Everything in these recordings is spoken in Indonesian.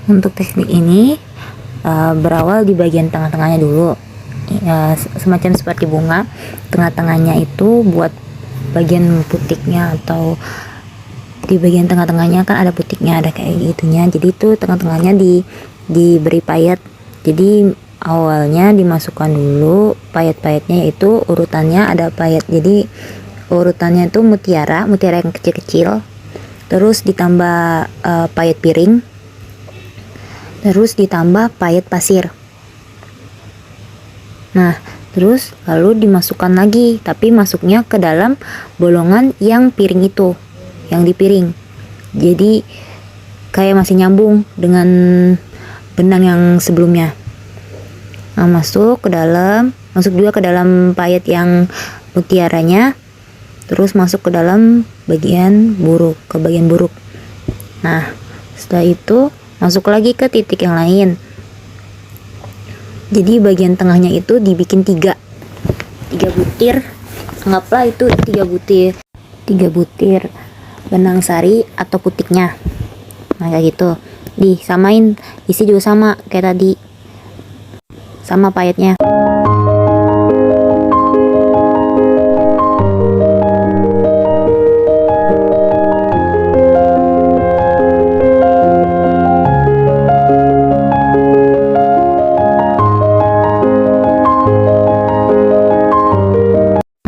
Untuk teknik ini berawal di bagian tengah-tengahnya dulu, semacam seperti bunga. Tengah-tengahnya itu buat bagian putiknya, atau di bagian tengah-tengahnya kan ada putiknya, ada kayak gitunya. Jadi itu tengah-tengahnya diberi payet. Jadi awalnya dimasukkan dulu payet-payetnya, yaitu urutannya ada payet. Jadi urutannya itu mutiara yang kecil-kecil, terus ditambah payet piring, terus ditambah payet pasir. Nah, terus lalu dimasukkan lagi, tapi masuknya ke dalam bolongan yang piring itu, yang di piring. Jadi kayak masih nyambung dengan benang yang sebelumnya. Nah, masuk juga ke dalam payet yang mutiaranya, terus masuk ke dalam bagian buruk, Nah, setelah itu masuk lagi ke titik yang lain. Jadi bagian tengahnya itu dibikin tiga butir. Anggaplah itu 3 butir benang sari atau putiknya. Nah, kayak gitu. Disamain, isi juga sama kayak tadi, sama payetnya.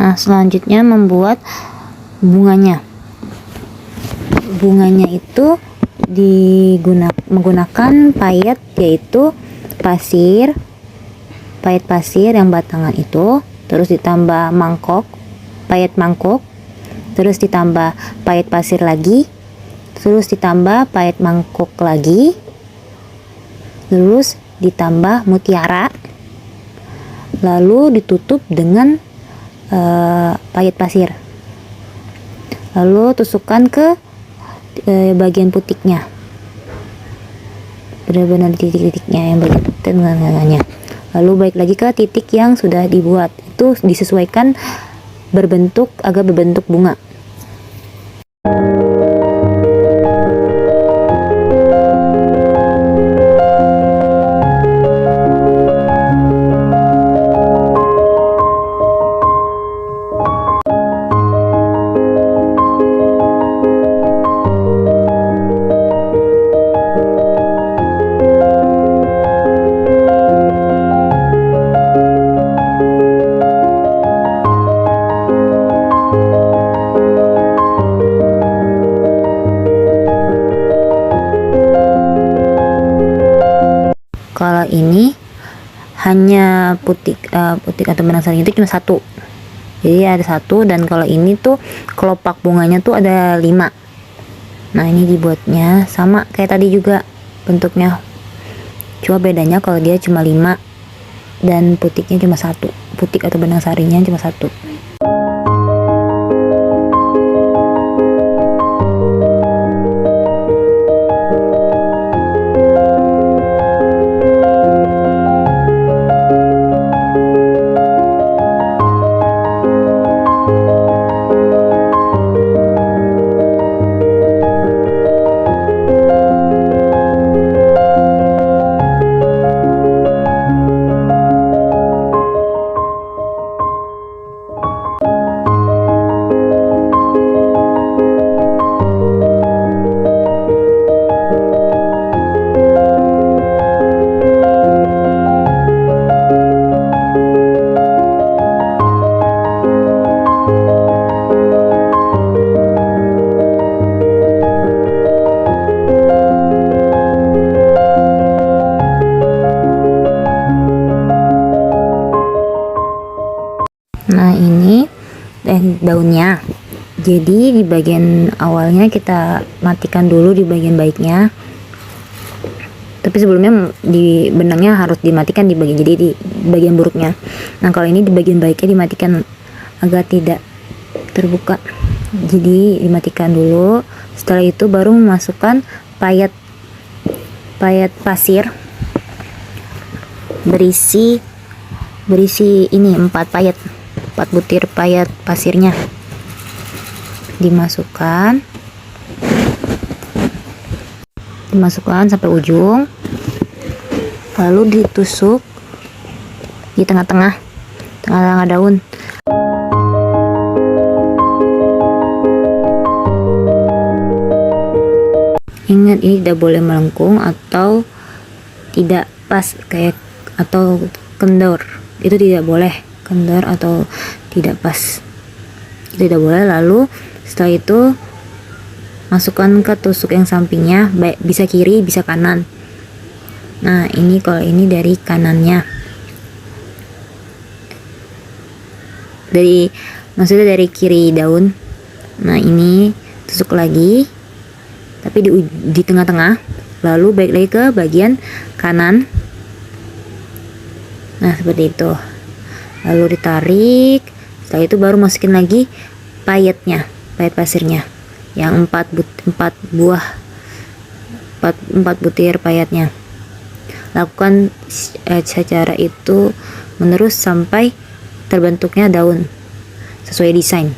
Nah, selanjutnya membuat bunganya. Bunganya itu menggunakan payet, yaitu payet pasir yang batangan itu, terus ditambah payet mangkok, terus ditambah payet pasir lagi, terus ditambah payet mangkok lagi, terus ditambah mutiara, lalu ditutup dengan payet pasir, lalu tusukkan ke bagian putiknya, benar-benar titik-titiknya yang bagian tengah-tengahnya. Lalu balik lagi ke titik yang sudah dibuat, itu disesuaikan agak berbentuk bunga. Kalau ini hanya putik atau benang sari itu cuma 1, jadi ada 1. Dan kalau ini tuh kelopak bunganya tuh ada 5. Nah, ini dibuatnya sama kayak tadi juga bentuknya, cuma bedanya kalau dia cuma 5 dan putiknya cuma 1, putik atau benang sarinya cuma 1. Nah, ini daunnya. Jadi di bagian awalnya kita matikan dulu di bagian baiknya, tapi sebelumnya di benangnya harus dimatikan di bagian buruknya. Nah, kalau ini di bagian baiknya dimatikan agar tidak terbuka, jadi dimatikan dulu. Setelah itu baru memasukkan payet pasir berisi ini 4 butir payet pasirnya dimasukkan. dimasukkan sampai ujung, lalu ditusuk di tengah-tengah daun. Ingat, ini tidak boleh melengkung atau tidak pas kayak atau kendor, itu tidak boleh. Kendor atau tidak pas itu tidak boleh. Lalu setelah itu masukkan ke tusuk yang sampingnya, baik bisa kiri bisa kanan. Nah ini kalau ini dari kanannya, maksudnya dari kiri daun. Nah ini tusuk lagi tapi di tengah-tengah, lalu balik lagi ke bagian kanan. Nah seperti itu, lalu ditarik. Setelah itu baru masukin lagi payet pasirnya yang 4 butir payetnya. Lakukan secara itu menerus sampai terbentuknya daun sesuai desain.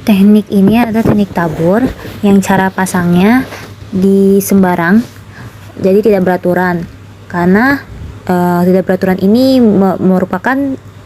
Teknik ini adalah teknik tabur yang cara pasangnya di sembarang, jadi tidak beraturan. Karena tidak beraturan ini merupakan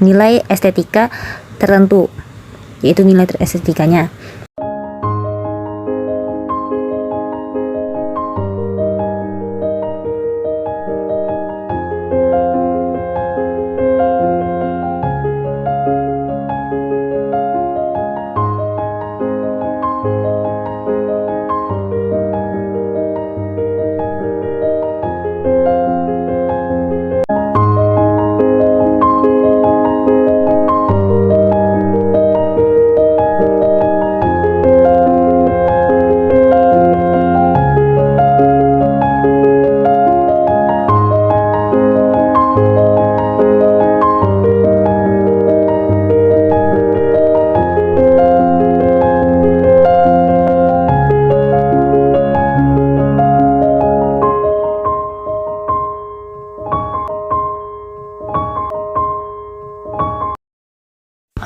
nilai estetika tertentu, yaitu nilai estetikanya.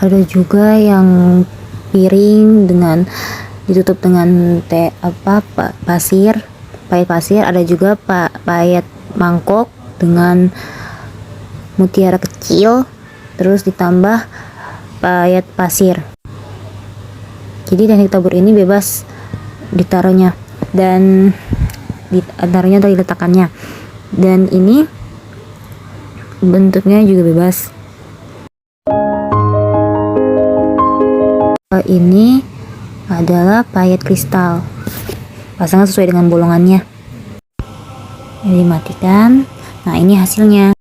Ada juga yang piring dengan ditutup dengan payet pasir. Ada juga payet mangkok dengan mutiara kecil, terus ditambah payet pasir. Jadi teknik tabur ini bebas ditaruhnya dan ditaruhnya atau diletakkannya. Dan ini bentuknya juga bebas. Ini adalah payet kristal, pasangnya sesuai dengan bolongannya. Ini dimatikan. Nah, ini hasilnya.